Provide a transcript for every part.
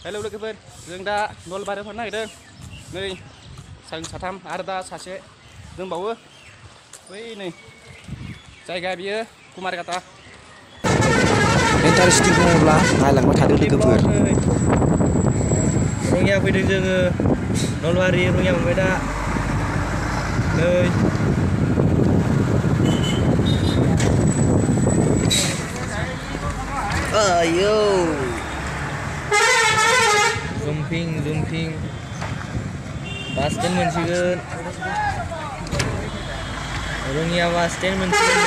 Hello लोगोफोर जों दा नलबारियाव थांनो नागिरदों नै जों साथाम आरो दा सासे दंबावो बै नै जायगा बियो कुमारघाटा इन्टारेस्टिं दङब्ला नायलांबाय थादो लोगोफोर रङिया फैदों जोङो नलबारि रङिया मोनबाय दा नै ayo jumping bus stand मोनसिगोन रङिया bus stand मोनसिगोन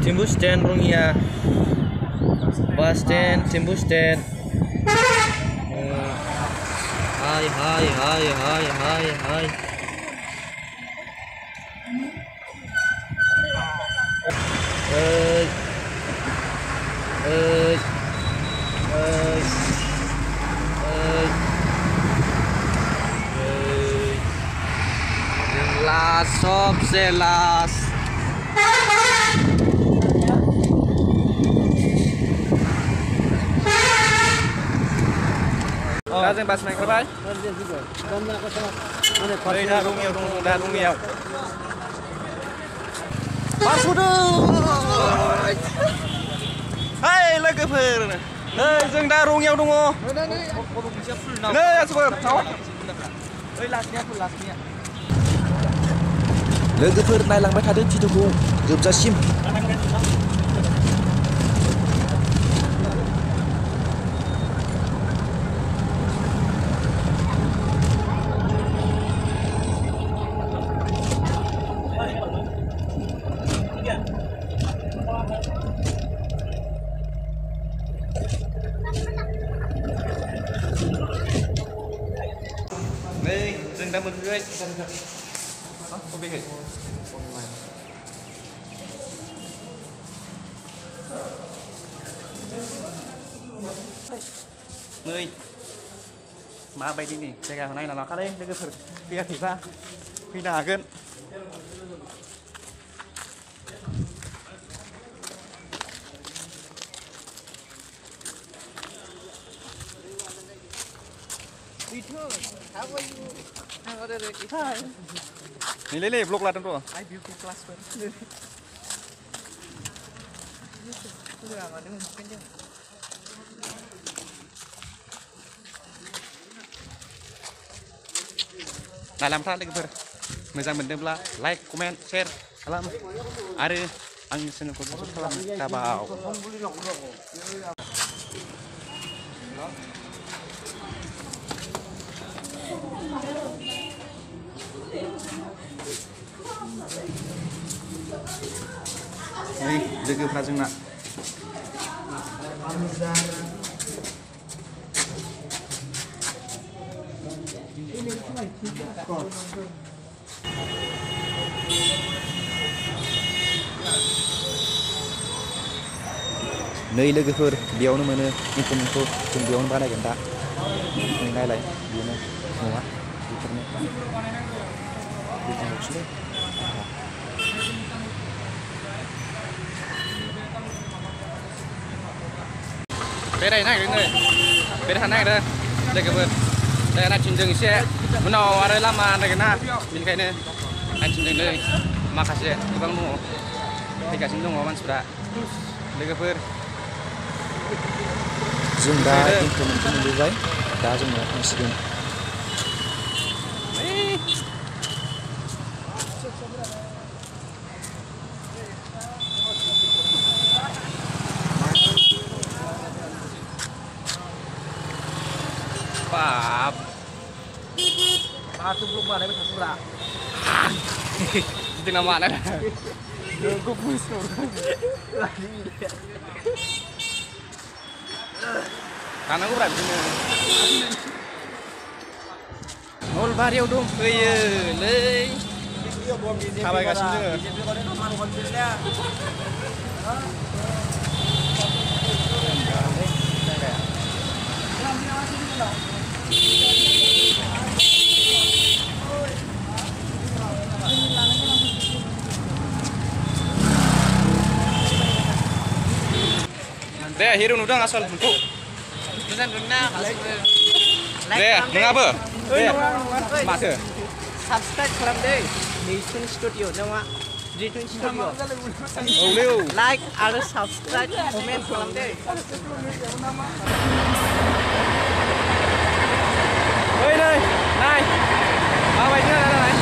Timbu stand Rangia bus stand Timbu stand hai last सबसे last दा जों बास नागिरबाय नै दा रङियाव दङ दा रङियाव बास होदों हाय लोगोफोर नै जों दा रङियाव दङ नै आसोफोर लोगोफोर नायलांबाय थादो भिडिअखौ जोबजासिम नै जों दा मोनफैबाय बबेहाय नै माबायदि नै जायगाखौ नायना लाखालै लोगोफोर फैयाखैबा फैनो हागोन नैलै ब्लग लादों र' नायलांब्ला लोगोफोर मोजां मोनदोंब्ला लाइक कमेन्ट शेयार खालाम आरो आंनि चेनेलखौ साबस्क्राइब खालामनो दाबाव नै लोगोफ्रा जोंना नै लोगोफोर बेयावनो मोनो इन्फर्मेसनखौ जों बेयावनो बानायगोन दा नायलाय बेनो नङा बेफोरनो बेरायनो नागिरदों नै बेरायनो नागिरदों लोगोफोर दा नायथिंदों एसे उनाव आरो लामा नागिरना बेनिखायनो नायथिंदों नै माखासे गोबां दङ फैगासिनो दङ मानसिफ्रा लोगोफोर जों दा इन्फर्मेसनखौ मोनबोबाय दा जों न'आव थांसिगोन Pap. Satu belum mana bisa surah. Di tengah mana? Gue pusing. Karena gue berani nih. Nolbariयाव dong. Iya, leh. Kabar kasih juga. Deh, hiru udang asal bentuk. Bukan rendah, deh mengapa deh masa subscribe kelam deh. Ditun Studio nama. Ditun Studio. oh liu Like atau subscribe, comment kelam deh. ơi đây này bao bay nữa này